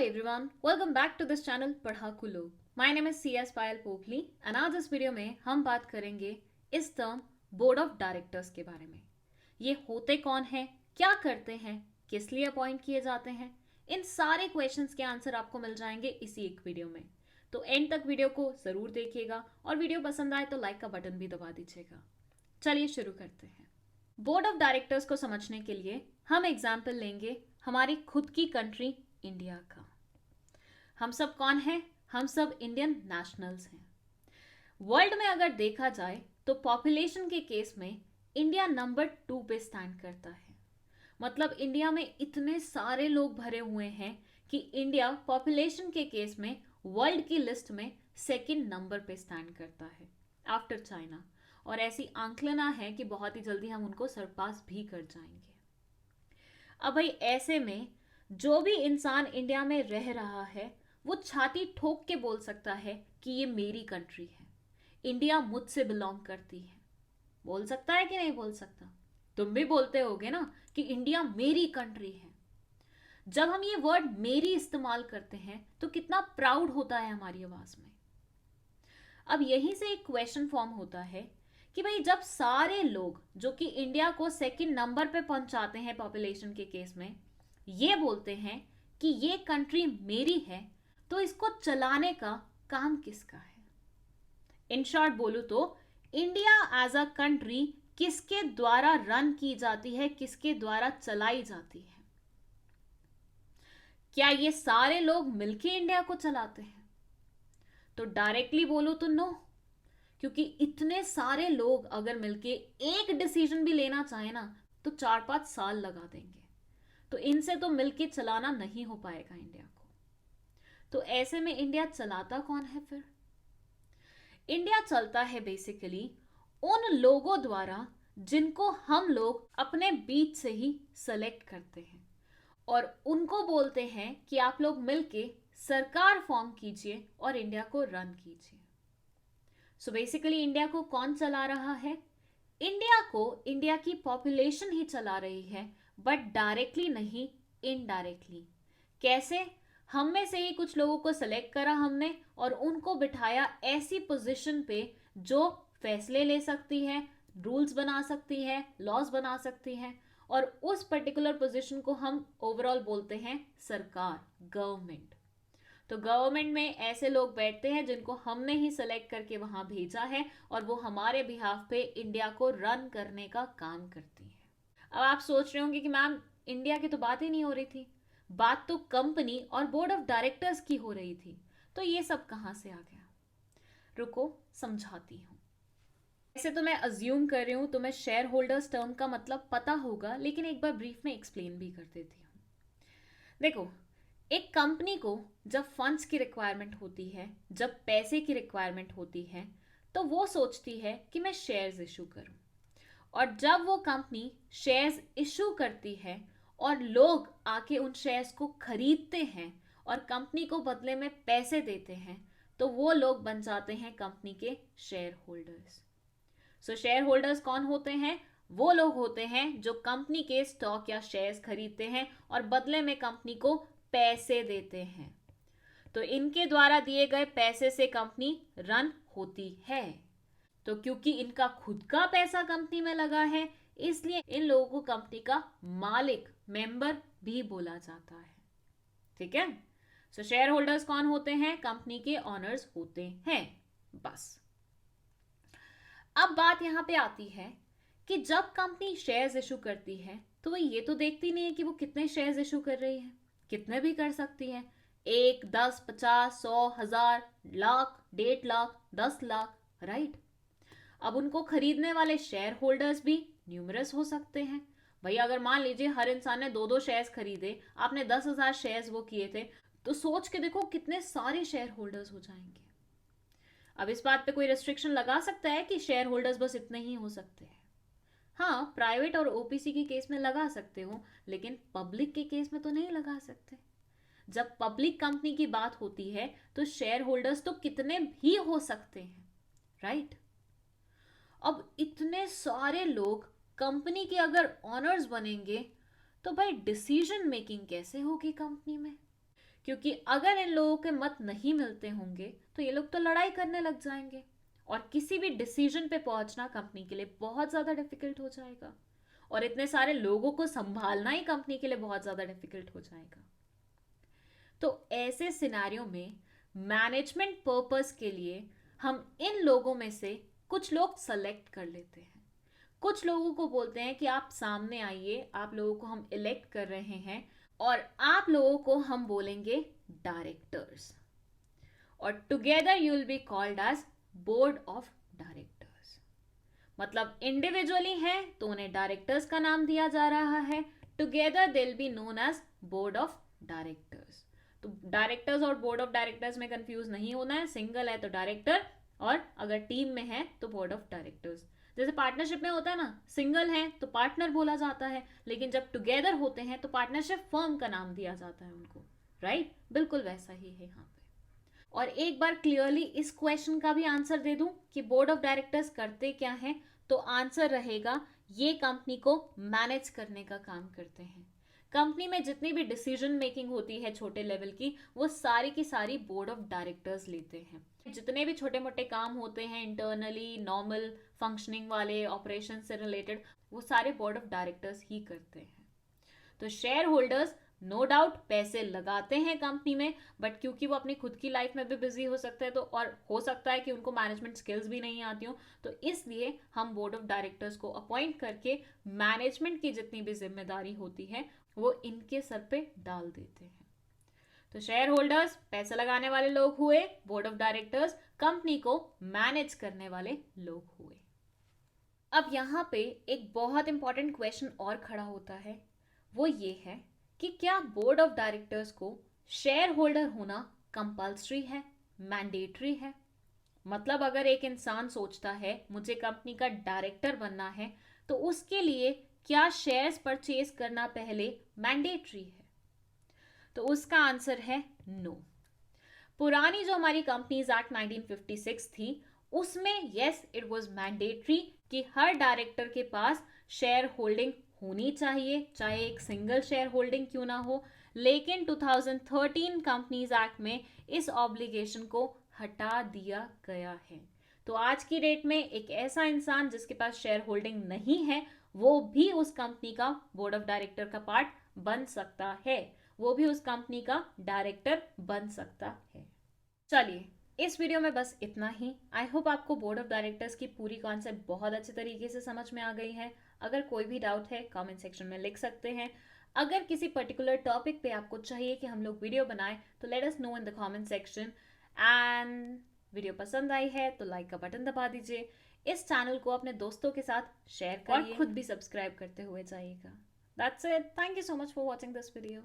everyone, welcome back to this channel पढ़ाकू लोग. My name is CS Payal पोखली and आज इस video में हम बात करेंगे इस टर्म बोर्ड ऑफ डायरेक्टर्स के बारे में. ये होते कौन हैं, क्या करते हैं, किस लिए अपॉइंट किए जाते हैं, इन सारे क्वेश्चंस के आंसर आपको मिल जाएंगे इसी एक वीडियो में. तो एंड तक वीडियो को जरूर देखिएगा और वीडियो पसंद आए तो लाइक का बटन भी दबा दीजिएगा. चलिए शुरू करते हैं. बोर्ड ऑफ डायरेक्टर्स को समझने के लिए हम एग्जाम्पल लेंगे हमारी खुद की कंट्री इंडिया का. हम सब कौन हैं? हम सब इंडियन नेशनल्स हैं. वर्ल्ड में अगर देखा जाए तो पॉपुलेशन के केस में इंडिया नंबर 2 पे स्टैंड करता है. मतलब इंडिया में इतने सारे लोग भरे हुए हैं कि इंडिया पॉपुलेशन के केस में वर्ल्ड की लिस्ट में सेकंड नंबर पे स्टैंड करता है आफ्टर चाइना. और ऐसी आंकलना है कि बहुत ही जल्दी हम उनको सरपास भी कर जाएंगे. अब भाई ऐसे में जो भी इंसान इंडिया में रह रहा है वो छाती ठोक के बोल सकता है कि ये मेरी कंट्री है, इंडिया मुझसे बिलोंग करती है. बोल सकता है कि नहीं बोल सकता? तुम भी बोलते होगे ना कि इंडिया मेरी कंट्री है. जब हम ये वर्ड मेरी इस्तेमाल करते हैं तो कितना प्राउड होता है हमारी आवाज में. अब यहीं से एक क्वेश्चन फॉर्म होता है कि भाई जब सारे लोग जो कि इंडिया को सेकंड नंबर पे पहुंचाते हैं पॉपुलेशन के केस में ये बोलते हैं कि ये कंट्री मेरी है, तो इसको चलाने का काम किसका है? इन शॉर्ट बोलूं तो इंडिया एज अ कंट्री किसके द्वारा रन की जाती है, किसके द्वारा चलाई जाती है? क्या ये सारे लोग मिलके इंडिया को चलाते हैं? तो डायरेक्टली बोलूं तो नो, क्योंकि इतने सारे लोग अगर मिलके एक डिसीजन भी लेना चाहे ना तो 4-5 साल लगा देंगे. तो इनसे तो मिलके चलाना नहीं हो पाएगा इंडिया को. तो ऐसे में इंडिया चलाता कौन है फिर? इंडिया चलता है बेसिकली उन लोगों द्वारा जिनको हम लोग अपने बीच से ही सेलेक्ट करते हैं और उनको बोलते हैं कि आप लोग मिलके सरकार फॉर्म कीजिए और इंडिया को रन कीजिए. सो बेसिकली इंडिया को कौन चला रहा है? इंडिया को इंडिया की पॉपुलेशन ही चला रही है, बट डायरेक्टली नहीं, इनडायरेक्टली. कैसे? हम में से ही कुछ लोगों को सेलेक्ट करा हमने और उनको बिठाया ऐसी पोजीशन पे जो फैसले ले सकती है, रूल्स बना सकती है, लॉज बना सकती है, और उस पर्टिकुलर पोजीशन को हम ओवरऑल बोलते हैं सरकार, गवर्नमेंट. तो गवर्नमेंट में ऐसे लोग बैठते हैं जिनको हमने ही सेलेक्ट करके वहां भेजा है और वो हमारे बिहाफ पे इंडिया को रन करने का काम करती है. अब आप सोच रहे होंगे कि मैम इंडिया की तो बात ही नहीं हो रही थी, बात तो कंपनी और बोर्ड ऑफ डायरेक्टर्स की हो रही थी, तो ये सब कहां से आ गया? रुको समझाती हूँ. ऐसे तो मैं अज्यूम कर रही हूँ तुम्हें शेयर होल्डर्स टर्म का मतलब पता होगा, लेकिन एक बार ब्रीफ में एक्सप्लेन भी कर देती हूँ. देखो, एक कंपनी को जब फंड्स की रिक्वायरमेंट होती है, जब पैसे की रिक्वायरमेंट होती है, तो वो सोचती है कि मैं शेयर्स इशू करूं. और जब वो कंपनी शेयर्स इशू करती है और लोग आके उन शेयर्स को खरीदते हैं और कंपनी को बदले में पैसे देते हैं, तो वो लोग बन जाते हैं कंपनी के शेयर होल्डर्स. सो शेयर होल्डर्स कौन होते हैं? वो लोग होते हैं जो कंपनी के स्टॉक या शेयर्स खरीदते हैं और बदले में कंपनी को पैसे देते हैं. तो इनके द्वारा दिए गए पैसे से कंपनी रन होती है. तो क्योंकि इनका खुद का पैसा कंपनी में लगा है, इसलिए इन लोगों को कंपनी का मालिक, मेंबर भी बोला जाता है. ठीक है? सो शेयर होल्डर्स कौन होते हैं? कंपनी के ऑनर्स होते हैं. बस. अब बात यहां पे आती है कि जब कंपनी शेयर्स इशू करती है तो वो ये तो देखती नहीं है कि वो कितने शेयर्स इशू कर रही है. कितने भी कर सकती है, 1, 10, 50, 100, 1000, लाख, 1.5 लाख, 10 लाख, राइट? अब उनको खरीदने वाले शेयर होल्डर्स भी न्यूमरस हो सकते हैं. भाई अगर मान लीजिए हर इंसान ने 2-2 शेयर्स खरीदे, आपने 10,000 शेयर्स वो किए थे, तो सोच के देखो कितने सारे शेयर होल्डर्स हो जाएंगे. अब इस बात पे कोई रेस्ट्रिक्शन लगा सकता है कि शेयर होल्डर्स बस इतने ही हो सकते हैं? हाँ, प्राइवेट और ओपीसी के केस में लगा सकते हो, लेकिन पब्लिक के केस में तो नहीं लगा सकते. जब पब्लिक कंपनी की बात होती है तो शेयर होल्डर्स तो कितने भी हो सकते हैं, राइट? अब इतने सारे लोग कंपनी के अगर ऑनर्स बनेंगे तो भाई डिसीजन मेकिंग कैसे होगी कंपनी में? क्योंकि अगर इन लोगों के मत नहीं मिलते होंगे तो ये लोग तो लड़ाई करने लग जाएंगे और किसी भी डिसीजन पे पहुंचना कंपनी के लिए बहुत ज़्यादा डिफिकल्ट हो जाएगा और इतने सारे लोगों को संभालना ही कंपनी के लिए बहुत ज़्यादा डिफिकल्ट हो जाएगा। तो ऐसे सिनेरियो में मैनेजमेंट पर्पस के लिए हम इन लोगों में से कुछ लोग सेलेक्ट कर लेते हैं। कुछ लोगों को बोलते हैं कि आप सामने आइए, आप लोगों को हम इलेक्ट कर रहे हैं और आप लोगों को हम बोलेंगे डायरेक्टर्स और together you will be called as board of directors. मतलब इंडिविजुअली है तो उन्हें डायरेक्टर्स का नाम दिया जा रहा है, together they will be known as board of directors. तो डायरेक्टर्स और बोर्ड ऑफ डायरेक्टर्स में कंफ्यूज नहीं होना है, सिंगल है तो डायरेक्टर और अगर टीम में है तो बोर्ड ऑफ डायरेक्टर्स। जैसे पार्टनरशिप में होता है ना, सिंगल है तो पार्टनर बोला जाता है, लेकिन जब टुगेदर होते हैं तो पार्टनरशिप फर्म का नाम दिया जाता है उनको, राइट? बिल्कुल वैसा ही है यहाँ पे। और एक बार क्लियरली इस क्वेश्चन का भी आंसर दे दूं कि बोर्ड ऑफ डायरेक्टर्स करते क्या हैं, तो आंसर रहेगा ये कंपनी को मैनेज करने का काम करते हैं। कंपनी में जितनी भी डिसीजन मेकिंग होती है छोटे लेवल की, वो सारी की सारी बोर्ड ऑफ डायरेक्टर्स लेते हैं। जितने भी छोटे मोटे काम होते हैं इंटरनली नॉर्मल फंक्शनिंग वाले ऑपरेशन से रिलेटेड, वो सारे बोर्ड ऑफ डायरेक्टर्स ही करते हैं। तो शेयर होल्डर्स नो डाउट पैसे लगाते हैं कंपनी में, बट क्योंकि वो अपनी खुद की लाइफ में भी बिजी हो सकते हैं तो और हो सकता है कि उनको मैनेजमेंट स्किल्स भी नहीं आती हो, तो इसलिए हम बोर्ड ऑफ डायरेक्टर्स को अपॉइंट करके मैनेजमेंट की जितनी भी जिम्मेदारी होती है वो इनके सर पे डाल देते हैं। तो शेयर होल्डर्स पैसे लगाने वाले लोग हुए, बोर्ड ऑफ डायरेक्टर्स कंपनी को मैनेज करने वाले लोग हुए। अब यहाँ पे एक बहुत इंपॉर्टेंट क्वेश्चन और खड़ा होता है, वो ये है कि क्या बोर्ड ऑफ डायरेक्टर्स को शेयर होल्डर होना कंपल्सरी है, मैंडेटरी है? मतलब अगर एक इंसान सोचता है मुझे कंपनी का डायरेक्टर बनना है तो उसके लिए क्या शेयर्स परचेज करना पहले मैंडेटरी है? तो उसका आंसर है नो। पुरानी जो हमारी कंपनीज एक्ट 1956 थी उसमें यस इट वाज मैंडेटरी कि हर डायरेक्टर के पास शेयर होल्डिंग होनी चाहिए, चाहे एक सिंगल शेयर होल्डिंग क्यों ना हो। लेकिन 2013 कंपनीज एक्ट में इस ऑब्लिगेशन को हटा दिया गया है। तो आज की डेट में एक ऐसा इंसान जिसके पास शेयर होल्डिंग नहीं है वो भी उस कंपनी का बोर्ड ऑफ डायरेक्टर का पार्ट बन सकता है, वो भी उस कंपनी का डायरेक्टर बन सकता है। चलिए इस वीडियो में बस इतना ही। आई होप आपको बोर्ड ऑफ डायरेक्टर्स की पूरी कॉन्सेप्ट बहुत अच्छे तरीके से समझ में आ गई है। अगर कोई भी डाउट है कमेंट सेक्शन में लिख सकते हैं। अगर किसी पर्टिकुलर टॉपिक पे आपको चाहिए कि हम लोग वीडियो बनाएं तो let us know in the comment section. And video पसंद आई है तो लाइक का बटन दबा दीजिए, इस चैनल को अपने दोस्तों के साथ शेयर करिए और खुद भी सब्सक्राइब करते हुए जाइएगा। That's it, thank you so much for watching this video.